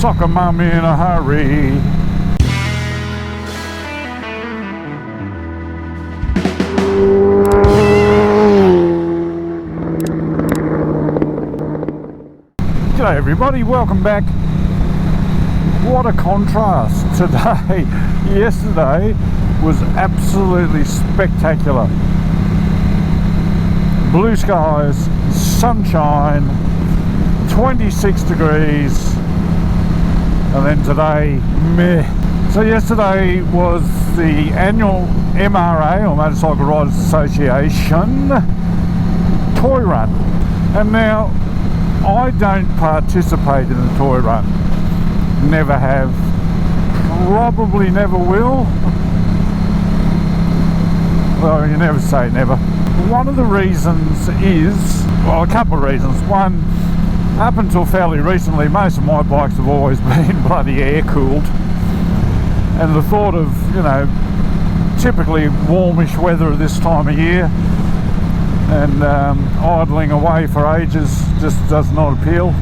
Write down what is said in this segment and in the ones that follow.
Soccer mum in a hurry. G'day everybody, welcome back. What a contrast today. Yesterday was absolutely spectacular. Blue skies, sunshine, 26 degrees, and then today, meh. So yesterday was the annual MRA, or Motorcycle Riders Association, Toy Run. And now, I don't participate in the Toy Run. Never have. Probably never will. Well, you never say never. One of the reasons is, well, a couple of reasons. One, up until fairly recently, most of my bikes have always been bloody air-cooled. And the thought of, you know, typically warmish weather at this time of year and idling away for ages just does not appeal.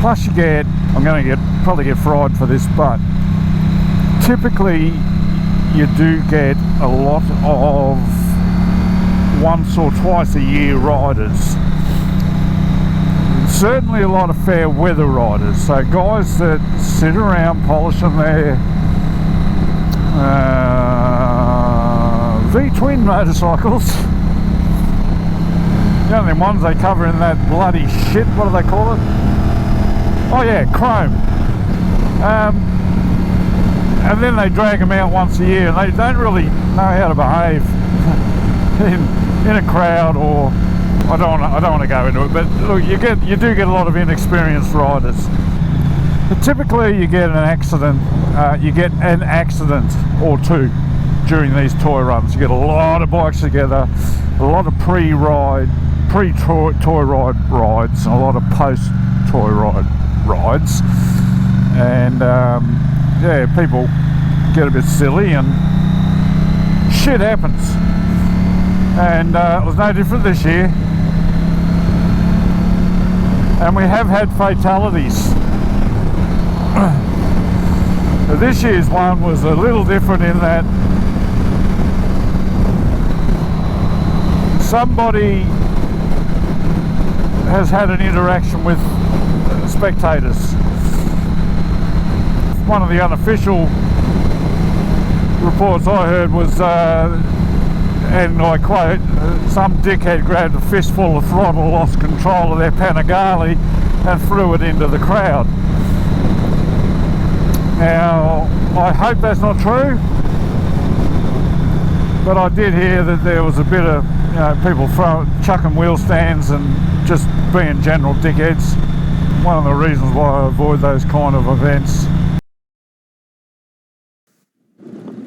Plus you get, I'm going to probably get fried for this, but typically you do get a lot of once or twice a year riders. Certainly a lot of fair weather riders, so guys that sit around polishing their V-twin motorcycles. You know them ones they cover in that bloody shit, what do they call it? Oh yeah, chrome. And then they drag them out once a year and they don't really know how to behave in a crowd, or I don't want to go into it, but look, you do get a lot of inexperienced riders. But typically you get an accident or two during these toy runs. You get a lot of bikes together, a lot of pre-toy ride rides, and a lot of post-toy ride rides, and yeah, people get a bit silly and shit happens. And it was no different this year, and we have had fatalities. This year's one was a little different in that somebody has had an interaction with spectators. One of the unofficial reports I heard was, and I quote, some dickhead grabbed a fistful of throttle, lost control of their Panigale and threw it into the crowd. Now, I hope that's not true, but I did hear that there was a bit of, you know, people chucking wheel stands and just being general dickheads. One of the reasons why I avoid those kind of events.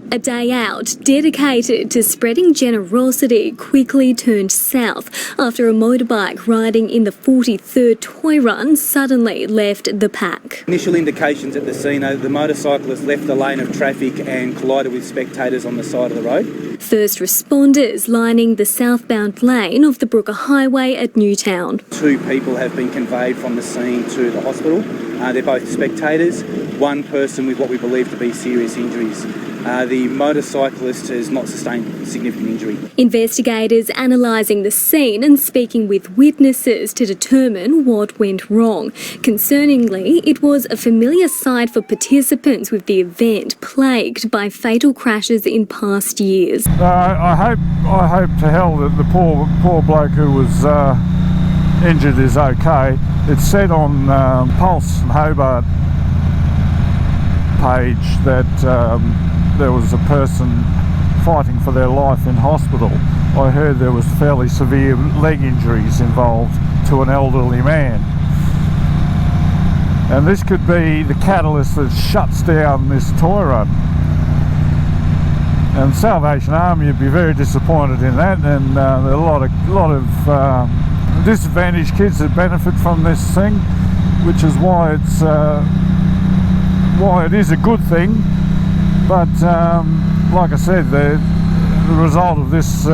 A day out dedicated to spreading generosity quickly turned south after a motorbike riding in the 43rd Toy Run suddenly left the pack. Initial indications at the scene are the motorcyclist left the lane of traffic and collided with spectators on the side of the road. First responders lining the southbound lane of the Brooker Highway at Newtown. 2 people have been conveyed from the scene to the hospital. They're both spectators, one person with what we believe to be serious injuries. The motorcyclist has not sustained significant injury. Investigators analysing the scene and speaking with witnesses to determine what went wrong. Concerningly, it was a familiar sight for participants, with the event plagued by fatal crashes in past years. I hope to hell that the poor bloke who was injured is okay. It said on Pulse and Hobart page that there was a person fighting for their life in hospital. I heard there was fairly severe leg injuries involved to an elderly man. And this could be the catalyst that shuts down this toy run. And Salvation Army would be very disappointed in that, and there are a lot of disadvantaged kids that benefit from this thing, which is why it is a good thing. But like I said, the result of this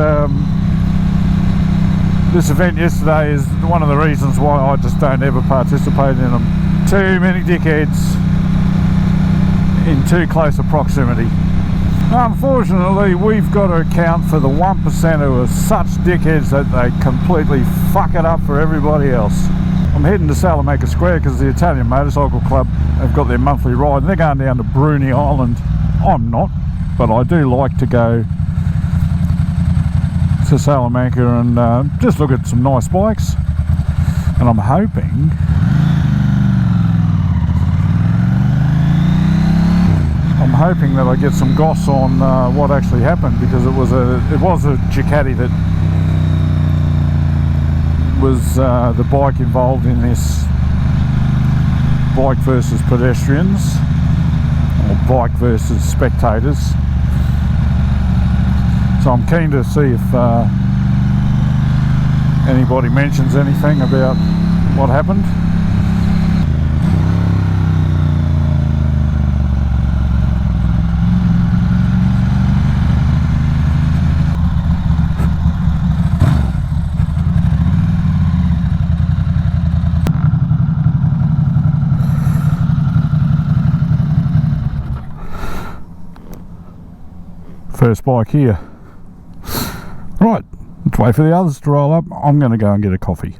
this event yesterday is one of the reasons why I just don't ever participate in them. Too many dickheads in too close a proximity. Unfortunately, we've got to account for the 1% who are such dickheads that they completely fuck it up for everybody else. I'm heading to Salamanca Square because the Italian Motorcycle Club have got their monthly ride and they're going down to Bruni Island. I'm not, but I do like to go to Salamanca and just look at some nice bikes. And I'm hoping that I get some goss on what actually happened, because it was a Ducati that was the bike involved in this bike versus pedestrians, or bike versus spectators. So I'm keen to see if anybody mentions anything about what happened. First bike here. Right, let's wait for the others to roll up. I'm going to go and get a coffee.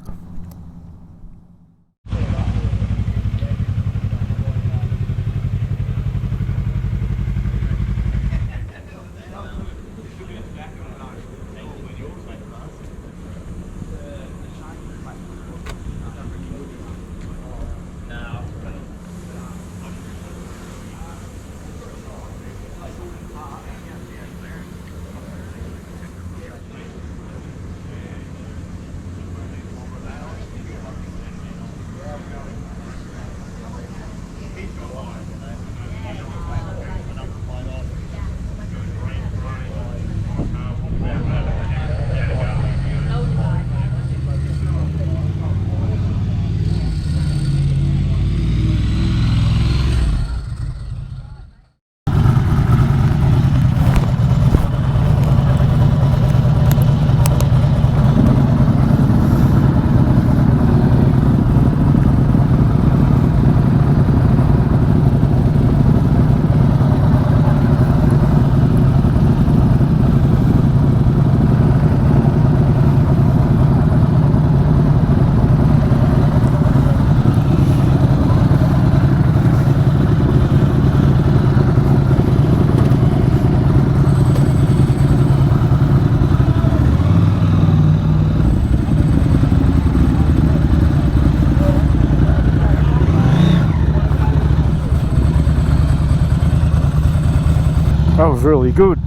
That was really good,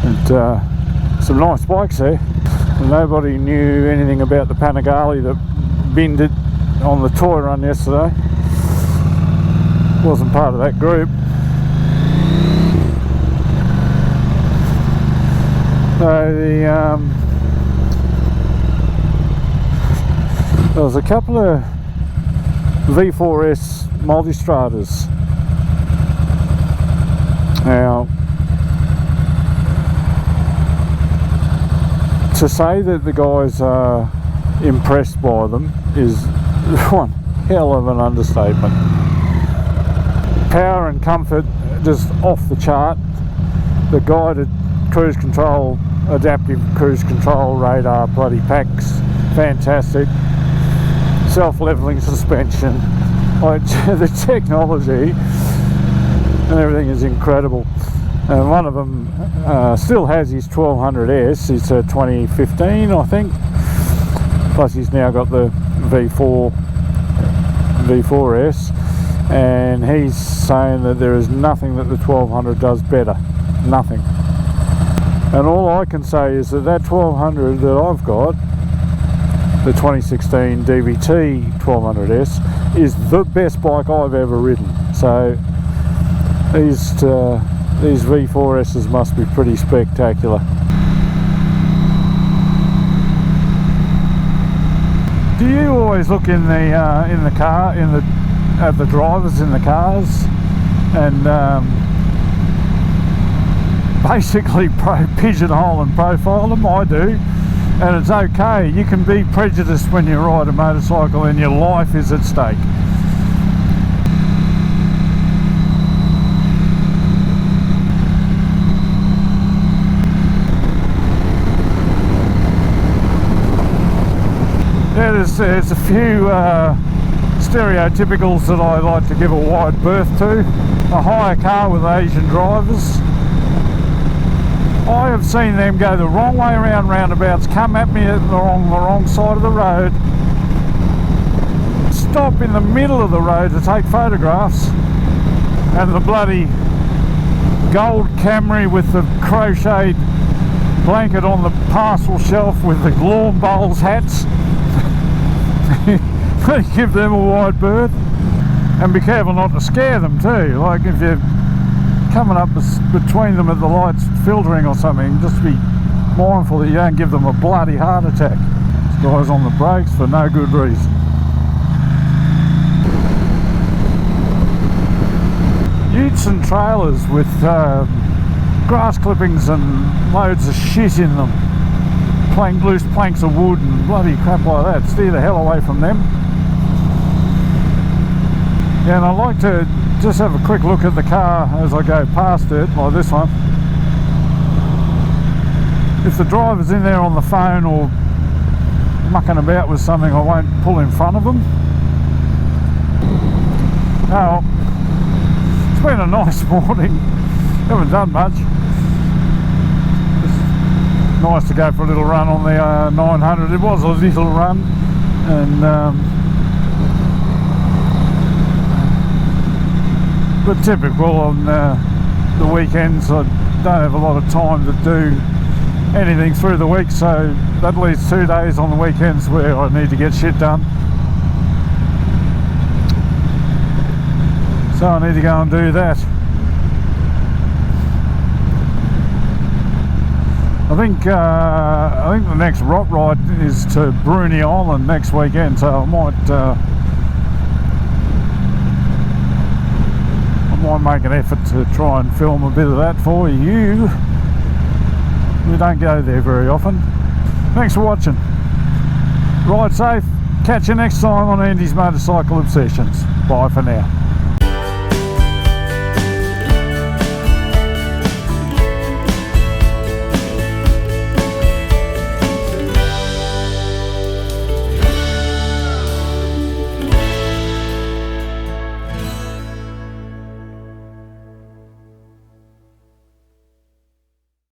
and some nice bikes there. And nobody knew anything about the Panigale that binned it on the toy run yesterday. Wasn't part of that group. So there was a couple of V4S multistradas. Now, to say that the guys are impressed by them is one hell of an understatement. Power and comfort just off the chart. The guided cruise control, adaptive cruise control, radar, bloody packs, fantastic. Self-leveling suspension, like the technology and everything is incredible. And one of them still has his 1200S. It's a 2015, I think. Plus he's now got the V4S, and he's saying that there is nothing that the 1200 does better. Nothing. And all I can say is that 1200 that I've got, the 2016 DVT 1200S, is the best bike I've ever ridden. So these V4S's must be pretty spectacular. Do you always look in the car, at the drivers in the cars, and basically pigeonhole and profile them? I do. And it's okay. You can be prejudiced when you ride a motorcycle and your life is at stake. Yeah, there's a few stereotypicals that I like to give a wide berth to. A hire car with Asian drivers. I have seen them go the wrong way around roundabouts, come at me at the wrong side of the road, stop in the middle of the road to take photographs, and the bloody gold Camry with the crocheted blanket on the parcel shelf with the lawn bowls hats. They give them a wide berth, and be careful not to scare them too. Like if you're coming up between them at the lights filtering or something, just be mindful that you don't give them a bloody heart attack. This guy's on the brakes for no good reason. Utes and trailers with grass clippings and loads of shit in them. Loose planks of wood and bloody crap like that. Steer the hell away from them. Yeah, and I like to just have a quick look at the car as I go past it, like this one. If the driver's in there on the phone or mucking about with something, I won't pull in front of them. Oh, it's been a nice morning. Haven't done much. It's nice to go for a little run on the 900. It was a little run, and but typical on the weekends. I don't have a lot of time to do anything through the week, so that leaves 2 days on the weekends where I need to get shit done. So I need to go and do that. I think the next rock ride is to Bruny Island next weekend, so I might make an effort to try and film a bit of that for you. We don't go there very often. Thanks for watching. Ride safe. Catch you next time on Andy's Motorcycle Obsessions. Bye for now.